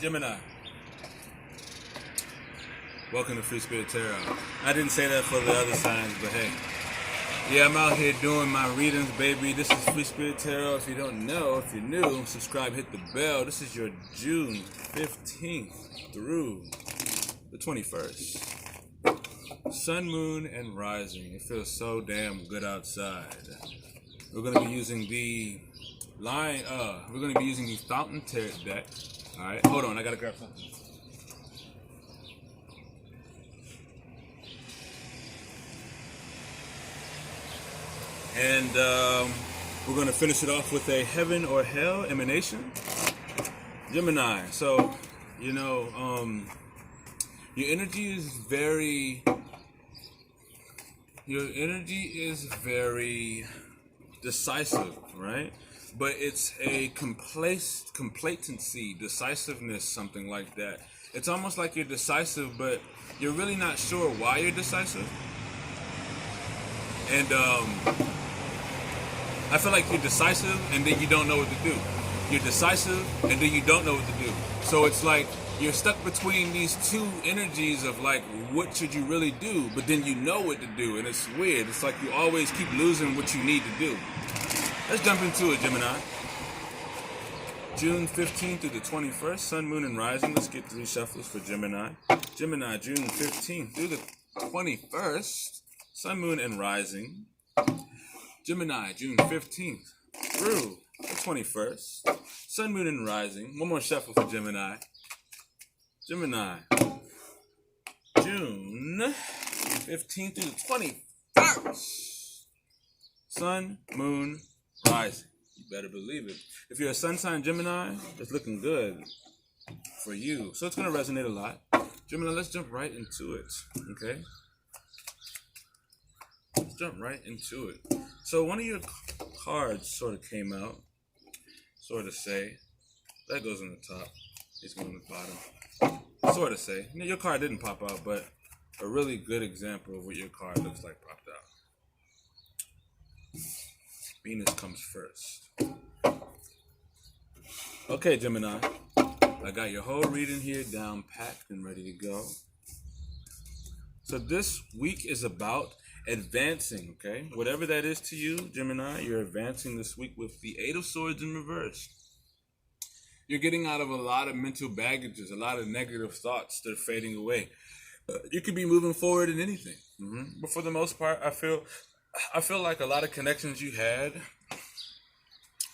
Gemini, welcome to Free Spirit Tarot. I didn't say that for the other signs, but hey. Yeah, I'm out here doing my readings, baby. This is Free Spirit Tarot. If you don't know, if you're new, subscribe, hit the bell. This is your June 15th through the 21st. Sun, moon, and rising. It feels so damn good outside. We're going to be using the Fountain Tarot deck. Alright, hold on, I gotta grab something. And we're going to finish it off with a heaven or hell emanation. Gemini. So, you know, your energy is very decisive, right? But it's a complacency, decisiveness, something like that. It's almost like you're decisive, but you're really not sure why you're decisive. And I feel like you're decisive and then you don't know what to do. You're decisive and then you don't know what to do. So it's like you're stuck between these two energies of like, what should you really do? But then you know what to do, and it's weird. It's like you always keep losing what you need to do. Let's jump into it, Gemini. June 15th through the 21st, Sun, Moon, and Rising. Let's get 3 shuffles for Gemini. Gemini, June 15th through the 21st, Sun, Moon, and Rising. Gemini, June 15th through the 21st, Sun, Moon, and Rising. One more shuffle for Gemini. Gemini, June 15th through the 21st, Sun, Moon, Rising. You better believe it. If you're a sun sign Gemini, it's looking good for you. So it's going to resonate a lot. Gemini, let's jump right into it, okay? Let's jump right into it. So one of your cards sort of came out, sort of say, that goes on the top, it's going on the bottom. Sort of say, your card didn't pop out, but a really good example of what your card looks like popped out. Venus comes first. Okay, Gemini, I got your whole reading here down packed and ready to go. So this week is about advancing, okay? Whatever that is to you, Gemini, you're advancing this week with the 8 of Swords in reverse. You're getting out of a lot of mental baggages, a lot of negative thoughts that are fading away. You could be moving forward in anything. But for the most part, I feel like a lot of connections you had,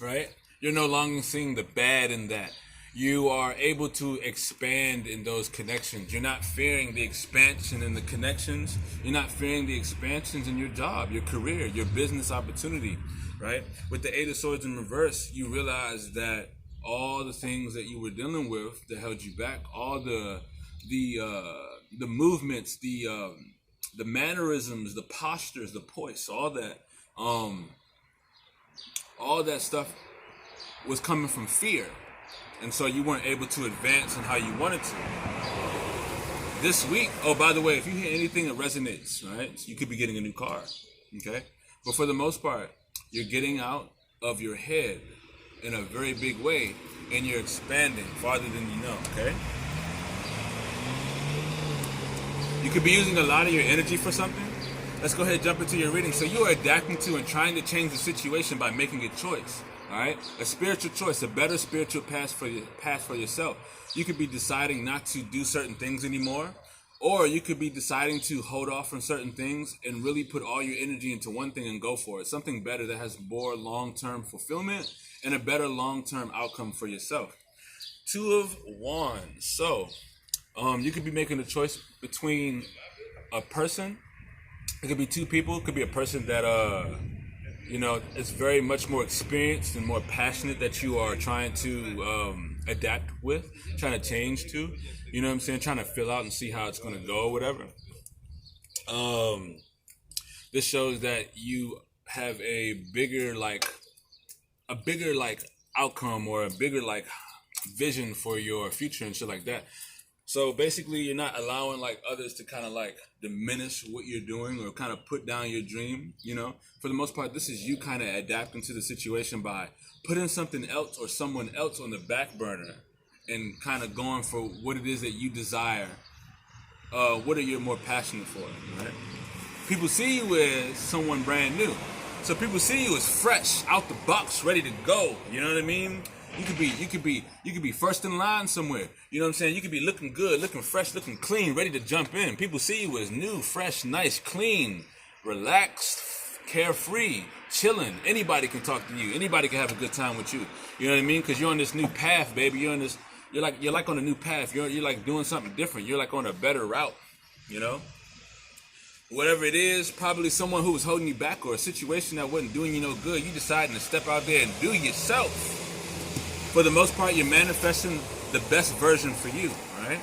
right? You're no longer seeing the bad in that. You are able to expand in those connections. You're not fearing the expansion in the connections. You're not fearing the expansions in your job, your career, your business opportunity, right? With the 8 of Swords in reverse, you realize that all the things that you were dealing with that held you back, all the movements, the mannerisms, the postures, the poise, all that stuff was coming from fear. And so you weren't able to advance in how you wanted to. This week, oh, by the way, if you hear anything that resonates, right, you could be getting a new car, okay? But for the most part, you're getting out of your head in a very big way, and you're expanding farther than you know, okay? You could be using a lot of your energy for something. Let's go ahead and jump into your reading. So you are adapting to and trying to change the situation by making a choice. All right, a spiritual choice, a better spiritual path for yourself. You could be deciding not to do certain things anymore, or you could be deciding to hold off from certain things and really put all your energy into one thing and go for it. Something better that has more long-term fulfillment and a better long-term outcome for yourself. 2 of Wands. So you could be making a choice between a person. It could be 2 people. It could be a person that it's very much more experienced and more passionate that you are trying to adapt with, trying to change to, you know what I'm saying? Trying to fill out and see how it's going to go or whatever. This shows that you have a bigger outcome or a bigger vision for your future and shit like that. So basically, you're not allowing others to kind of diminish what you're doing or kind of put down your dream. You know, for the most part, this is you kind of adapting to the situation by putting something else or someone else on the back burner and kind of going for what it is that you desire. What are you more passionate for, right? People see you as someone brand new. So people see you as fresh, out the box, ready to go. You know what I mean? You could be first in line somewhere. You know what I'm saying? You could be looking good, looking fresh, looking clean, ready to jump in. People see you as new, fresh, nice, clean, relaxed, carefree, chilling. Anybody can talk to you. Anybody can have a good time with you. You know what I mean? Because you're on this new path, baby. You're like on a new path. You're like doing something different. You're like on a better route. You know? Whatever it is, probably someone who was holding you back or a situation that wasn't doing you no good, you deciding to step out there and do yourself. For the most part, you're manifesting the best version for you, all right?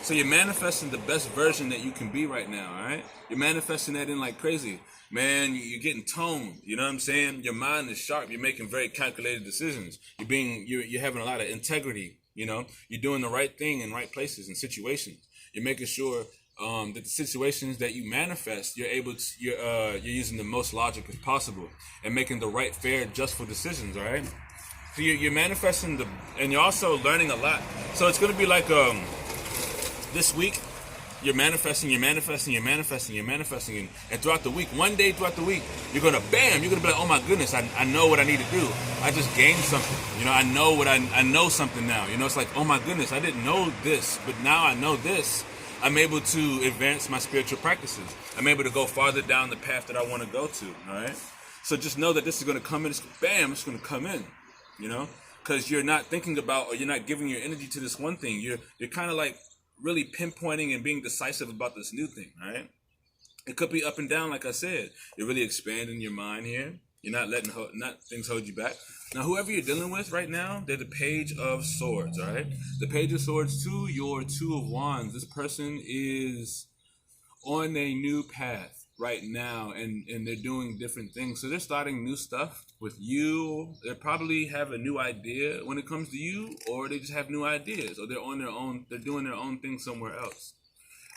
So you're manifesting the best version that you can be right now, all right? You're manifesting that in like crazy. Man, you're getting toned, you know what I'm saying? Your mind is sharp. You're making very calculated decisions. You're having a lot of integrity, you know? You're doing the right thing in right places and situations. You're making sure that the situations that you manifest, you're using the most logic as possible and making the right, fair, justful decisions. All right. So you're manifesting and you're also learning a lot. So it's going to be like this week, you're manifesting, and throughout the week, one day throughout the week, you're gonna be like, oh my goodness, I know what I need to do. I just gained something. You know, I know something now. You know, it's like, oh my goodness, I didn't know this, but now I know this. I'm able to advance my spiritual practices. I'm able to go farther down the path that I want to go to, all right? So just know that this is going to come in, it's going to come in, you know? Because you're not thinking about, or you're not giving your energy to this one thing. You're kind of like really pinpointing and being decisive about this new thing, all right? It could be up and down, like I said. You're really expanding your mind here. You're not letting things hold you back. Now, whoever you're dealing with right now, they're the Page of Swords, all right? The Page of Swords to your Two of Wands. This person is on a new path right now, and they're doing different things. So they're starting new stuff with you. They probably have a new idea when it comes to you, or they just have new ideas, or they're on their own. They're doing their own thing somewhere else.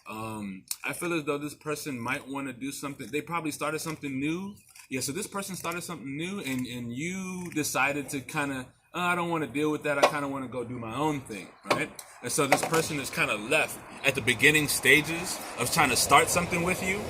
I feel as though this person might want to do something. They probably started something new. Yeah, so this person started something new, and you decided to kind of, I don't want to deal with that. I kind of want to go do my own thing, right? And so this person is kind of left at the beginning stages of trying to start something with you,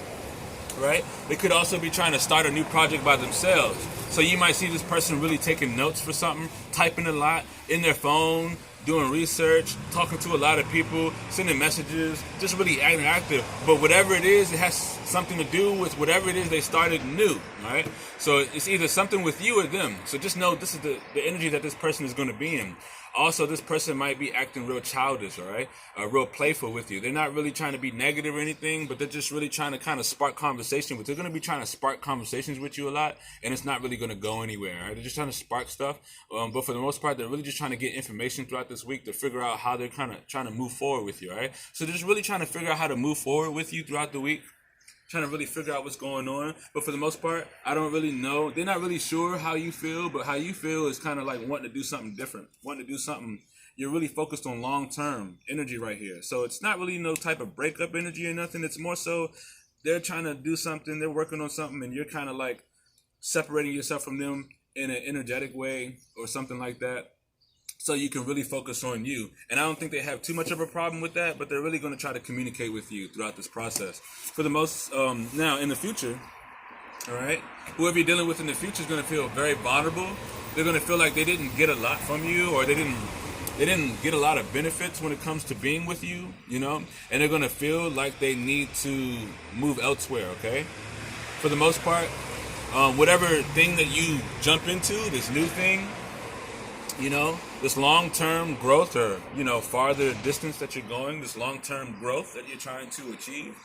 right? They could also be trying to start a new project by themselves. So you might see this person really taking notes for something, typing a lot in their phone, doing research, talking to a lot of people, sending messages, just really acting active. But whatever it is, it has something to do with whatever it is they started new, right? So it's either something with you or them. So just know this is the energy that this person is going to be in. Also, this person might be acting real childish, all right? Real playful with you. They're not really trying to be negative or anything, but they're just really trying to kind of spark conversation with you. They're going to be trying to spark conversations with you a lot, and it's not really going to go anywhere, all right? They're just trying to spark stuff, but for the most part, they're really just trying to get information throughout this week to figure out how they're kind of trying to move forward with you, all right? So they're just really trying to figure out how to move forward with you throughout the week. Trying to really figure out what's going on. But for the most part, I don't really know. They're not really sure how you feel, but how you feel is kind of like wanting to do something different. Wanting to do something. You're really focused on long-term energy right here. So it's not really no type of breakup energy or nothing. It's more so they're trying to do something. They're working on something, and you're kind of like separating yourself from them in an energetic way or something like that, so you can really focus on you. And I don't think they have too much of a problem with that, but they're really going to try to communicate with you throughout this process. For the most, now in the future, all right, whoever you're dealing with in the future is going to feel very vulnerable. They're going to feel like they didn't get a lot from you, or they didn't get a lot of benefits when it comes to being with you, you know, and they're going to feel like they need to move elsewhere, okay? For the most part, whatever thing that you jump into, this new thing, you know, this long-term growth, or, you know, farther distance that you're going, this long-term growth that you're trying to achieve,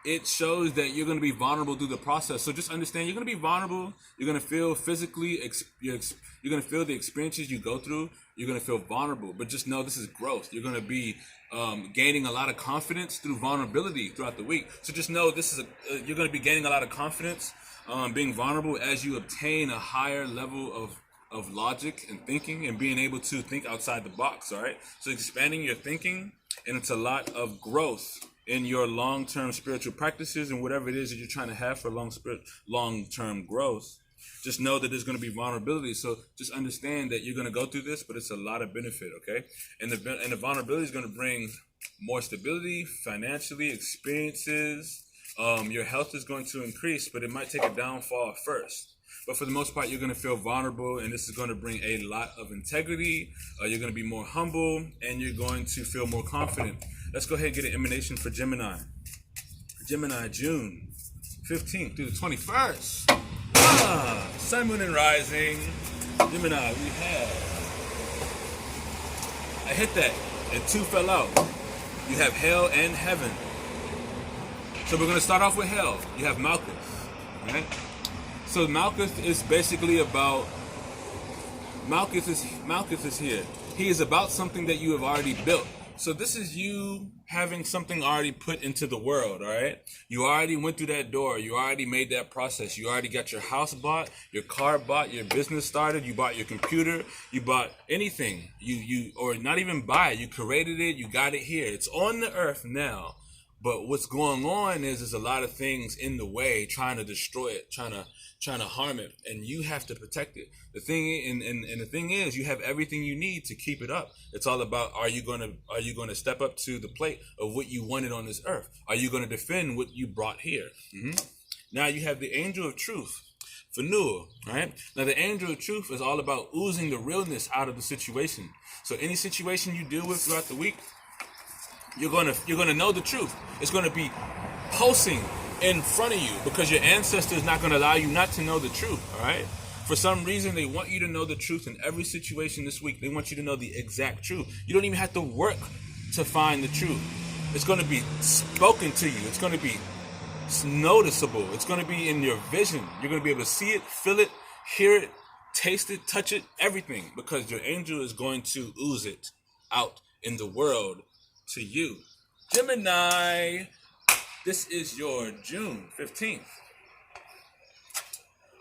it shows that you're going to be vulnerable through the process. So just understand, you're going to be vulnerable. You're going to feel physically, you're going to feel the experiences you go through. You're going to feel vulnerable, but just know this is growth. You're going to be gaining a lot of confidence through vulnerability throughout the week. So just know this is you're going to be gaining a lot of confidence, being vulnerable as you obtain a higher level of logic and thinking, and being able to think outside the box, all right? So expanding your thinking, and it's a lot of growth in your long-term spiritual practices and whatever it is that you're trying to have for long-term growth. Just know that there's going to be vulnerability. So just understand that you're going to go through this, but it's a lot of benefit, okay? And the vulnerability is going to bring more stability, financially, experiences. Your health is going to increase, but it might take a downfall first. But for the most part, you're going to feel vulnerable, and this is going to bring a lot of integrity. You're going to be more humble, and you're going to feel more confident. Let's go ahead and get an emanation for Gemini. Gemini, June 15th through the 21st. Sun, Moon, and Rising. Gemini, we have. I hit that, and 2 fell out. You have hell and heaven. So we're going to start off with hell. You have Malkuth, right? So Malkuth is basically about, Malkuth is here. He is about something that you have already built. So this is you having something already put into the world, all right? You already went through that door. You already made that process. You already got your house bought, your car bought, your business started. You bought your computer. You bought anything. You or not even buy it. You created it. You got it here. It's on the earth now. But what's going on is there's a lot of things in the way trying to destroy it, trying to harm it, and you have to protect it. The thing is, you have everything you need to keep it up. It's all about, are you going to step up to the plate of what you wanted on this earth? Are you going to defend what you brought here? Now you have the angel of truth, Fanua, right? Now the angel of truth is all about oozing the realness out of the situation. So any situation you deal with throughout the week, you're gonna know the truth. It's gonna be pulsing in front of you because your ancestors not gonna allow you not to know the truth. All right. For some reason, they want you to know the truth in every situation this week. They want you to know the exact truth. You don't even have to work to find the truth. It's gonna be spoken to you. It's gonna be noticeable. It's gonna be in your vision. You're gonna be able to see it, feel it, hear it, taste it, touch it, everything, because your angel is going to ooze it out in the world to you. Gemini, this is your June 15th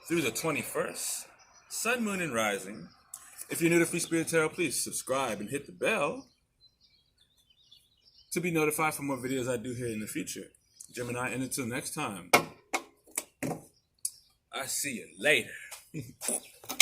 through the 21st. Sun, Moon, and Rising. If you're new to Free Spirit Tarot, please subscribe and hit the bell to be notified for more videos I do here in the future. Gemini, and until next time, I see you later.